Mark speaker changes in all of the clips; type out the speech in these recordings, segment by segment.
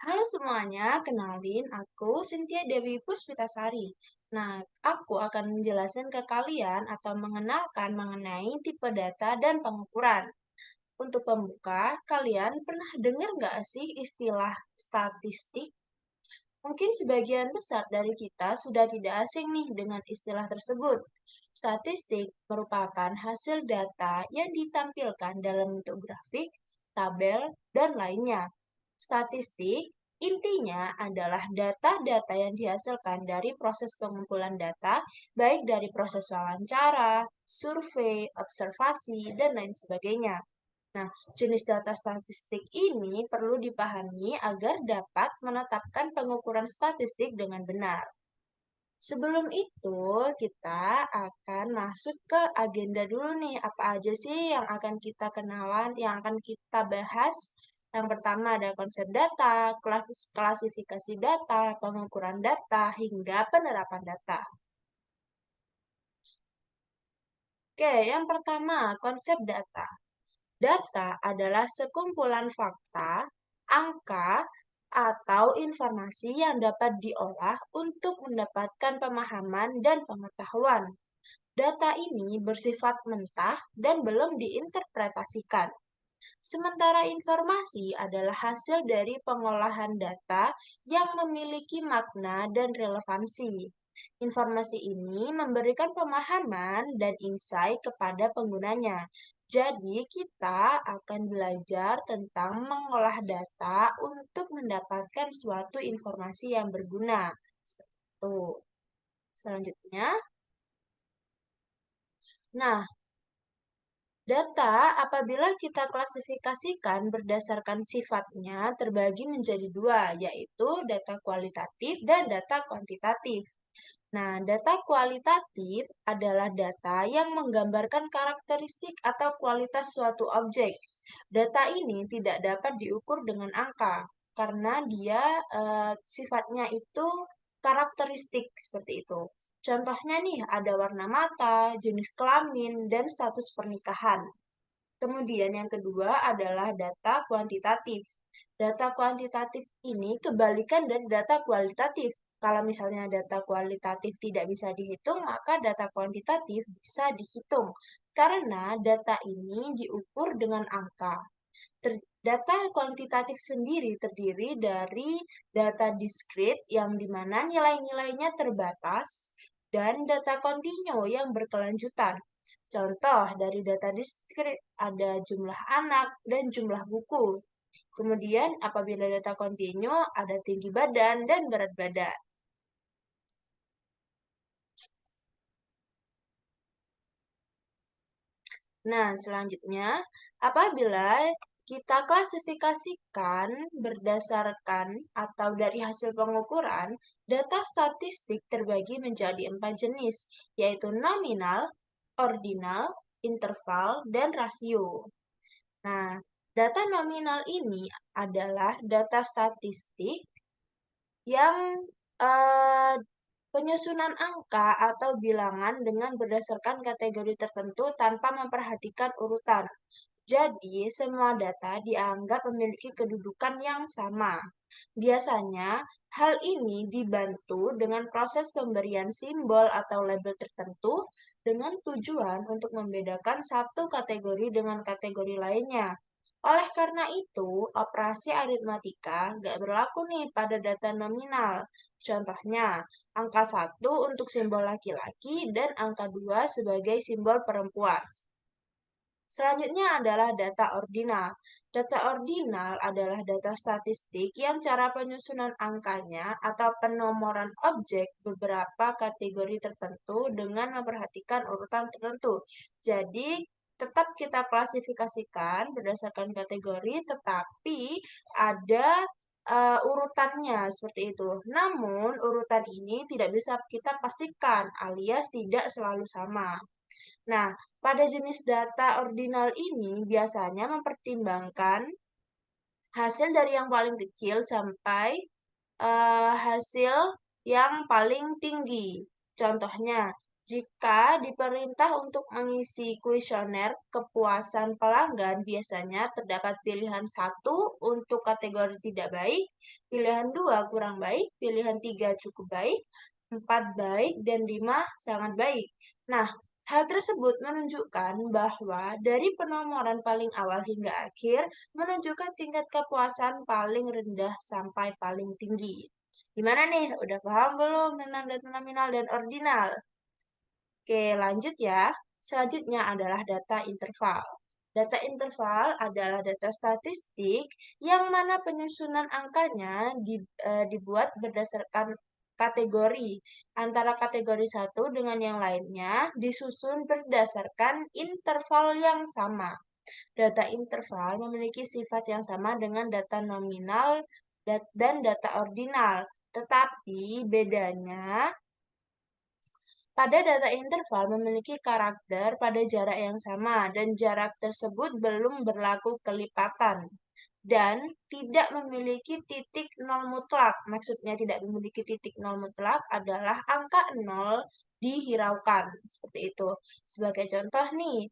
Speaker 1: Halo semuanya, kenalin aku Cynthia Dewi Puspitasari. Nah, aku akan menjelaskan ke kalian atau mengenalkan mengenai tipe data dan pengukuran. Untuk pembuka, kalian pernah dengar nggak sih istilah statistik? Mungkin sebagian besar dari kita sudah tidak asing nih dengan istilah tersebut. Statistik merupakan hasil data yang ditampilkan dalam bentuk grafik, tabel, dan lainnya. Statistik intinya adalah data-data yang dihasilkan dari proses pengumpulan data, baik dari proses wawancara, survei, observasi, dan lain sebagainya. Nah, jenis data statistik ini perlu dipahami agar dapat menetapkan pengukuran statistik dengan benar. Sebelum itu, kita akan masuk ke agenda dulu nih. Apa aja sih yang akan kita kenalan, yang akan kita bahas? Yang pertama ada konsep data, klasifikasi data, pengukuran data, hingga penerapan data. Oke, yang pertama, konsep data. Data adalah sekumpulan fakta, angka, atau informasi yang dapat diolah untuk mendapatkan pemahaman dan pengetahuan. Data ini bersifat mentah dan belum diinterpretasikan. Sementara informasi adalah hasil dari pengolahan data yang memiliki makna dan relevansi. Informasi ini memberikan pemahaman dan insight kepada penggunanya. Jadi, kita akan belajar tentang mengolah data untuk mendapatkan suatu informasi yang berguna. Seperti itu. Selanjutnya, nah, data apabila kita klasifikasikan berdasarkan sifatnya terbagi menjadi dua, yaitu data kualitatif dan data kuantitatif. Nah, data kualitatif adalah data yang menggambarkan karakteristik atau kualitas suatu objek. Data ini tidak dapat diukur dengan angka karena dia sifatnya itu karakteristik seperti itu. Contohnya nih, ada warna mata, jenis kelamin, dan status pernikahan. Kemudian yang kedua adalah data kuantitatif. Data kuantitatif ini kebalikan dari data kualitatif. Kalau misalnya data kualitatif tidak bisa dihitung, maka data kuantitatif bisa dihitung. Karena data ini diukur dengan angka. Data kuantitatif sendiri terdiri dari data diskrit yang dimana nilai-nilainya terbatas dan data kontinu yang berkelanjutan. Contoh dari data diskrit ada jumlah anak dan jumlah buku. Kemudian apabila data kontinu ada tinggi badan dan berat badan. Nah, selanjutnya, apabila kita klasifikasikan berdasarkan atau dari hasil pengukuran, data statistik terbagi menjadi 4 jenis, yaitu nominal, ordinal, interval, dan rasio. Nah, data nominal ini adalah data statistik yang eh, penyusunan angka atau bilangan dengan berdasarkan kategori tertentu tanpa memperhatikan urutan. Jadi, semua data dianggap memiliki kedudukan yang sama. Biasanya, hal ini dibantu dengan proses pemberian simbol atau label tertentu dengan tujuan untuk membedakan satu kategori dengan kategori lainnya. Oleh karena itu, operasi aritmatika nggak berlaku nih pada data nominal. Contohnya, angka 1 untuk simbol laki-laki dan angka 2 sebagai simbol perempuan. Selanjutnya adalah data ordinal. Data ordinal adalah data statistik yang cara penyusunan angkanya atau penomoran objek beberapa kategori tertentu dengan memperhatikan urutan tertentu. Jadi, tetap kita klasifikasikan berdasarkan kategori, tetapi ada urutannya seperti itu. Namun, urutan ini tidak bisa kita pastikan alias tidak selalu sama. Nah, pada jenis data ordinal ini biasanya mempertimbangkan hasil dari yang paling kecil sampai hasil yang paling tinggi. Contohnya, Jika diperintah untuk mengisi kuesioner kepuasan pelanggan, biasanya terdapat pilihan 1 untuk kategori tidak baik, pilihan 2 kurang baik, pilihan 3 cukup baik, 4 baik, dan 5 sangat baik. Nah, hal tersebut menunjukkan bahwa dari penomoran paling awal hingga akhir menunjukkan tingkat kepuasan paling rendah sampai paling tinggi. Gimana nih? Udah paham belum tentang data nominal dan ordinal? Oke, lanjut ya. Selanjutnya adalah data interval. Data interval adalah data statistik yang mana penyusunan angkanya dibuat berdasarkan kategori. Antara kategori satu dengan yang lainnya disusun berdasarkan interval yang sama. Data interval memiliki sifat yang sama dengan data nominal dan data ordinal. Tetapi bedanya pada data interval memiliki karakter pada jarak yang sama dan jarak tersebut belum berlaku kelipatan dan tidak memiliki titik nol mutlak. Maksudnya tidak memiliki titik nol mutlak adalah angka nol dihiraukan. Seperti itu. Sebagai contoh nih,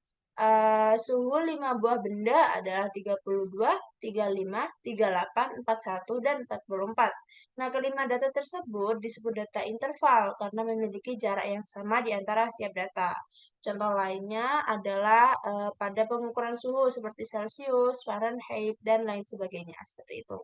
Speaker 1: suhu 5 buah benda adalah 32, 35, 38, 41, dan 44. Nah, kelima data tersebut disebut data interval karena memiliki jarak yang sama di antara setiap data. Contoh lainnya adalah pada pengukuran suhu seperti Celcius, Fahrenheit, dan lain sebagainya. Seperti itu.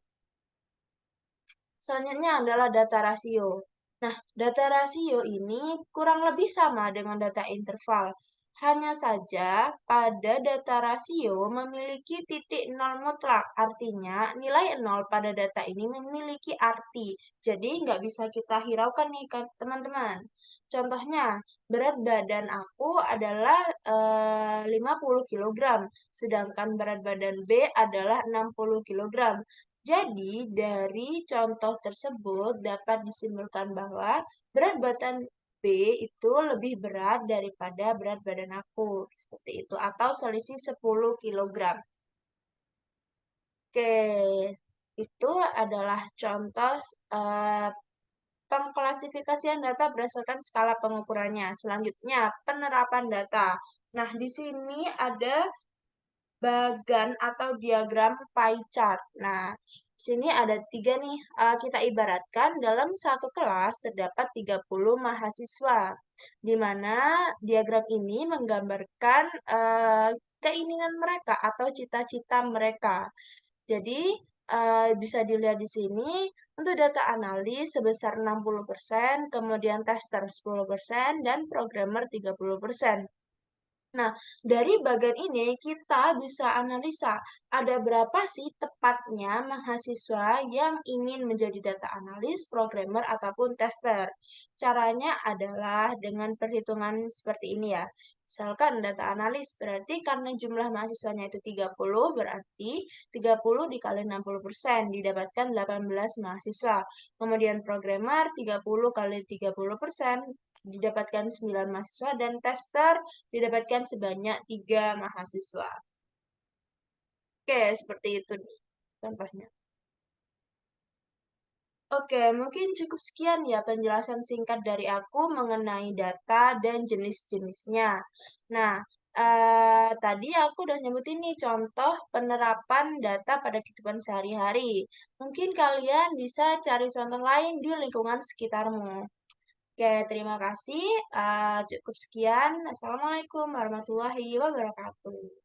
Speaker 1: Selanjutnya adalah data rasio. Nah, data rasio ini kurang lebih sama dengan data interval. Hanya saja pada data rasio memiliki titik nol mutlak, artinya nilai nol pada data ini memiliki arti. Jadi nggak bisa kita hiraukan nih teman-teman. Contohnya, berat badan aku adalah 50 kg, sedangkan berat badan B adalah 60 kg. Jadi, dari contoh tersebut dapat disimpulkan bahwa berat badan B itu lebih berat daripada berat badan aku. Seperti itu. Atau selisih 10 kg. Oke, itu adalah contoh eh, pengklasifikasian data berdasarkan skala pengukurannya. Selanjutnya, penerapan data. Nah, di sini ada bagan atau diagram pie chart. Nah, di sini ada 3 nih. Kita ibaratkan dalam satu kelas terdapat 30 mahasiswa, di mana diagram ini menggambarkan keinginan mereka atau cita-cita mereka. Jadi, bisa dilihat di sini untuk data analis sebesar 60%, kemudian tester 10%, dan programmer 30%. Nah, dari bagian ini kita bisa analisa ada berapa sih tepatnya mahasiswa yang ingin menjadi data analis, programmer, ataupun tester. Caranya adalah dengan perhitungan seperti ini ya. Misalkan data analis berarti karena jumlah mahasiswanya itu 30, berarti 30 dikali 60% didapatkan 18 mahasiswa. Kemudian programmer 30 kali 30% didapatkan 9 mahasiswa dan tester didapatkan sebanyak 3 mahasiswa. Oke, seperti itu nih contohnya. Oke, mungkin cukup sekian ya penjelasan singkat dari aku mengenai data dan jenis-jenisnya. Nah, tadi aku udah nyebutin nih contoh penerapan data pada kehidupan sehari-hari. Mungkin kalian bisa cari contoh lain di lingkungan sekitarmu. Oke, terima kasih. Cukup sekian. Assalamualaikum warahmatullahi wabarakatuh.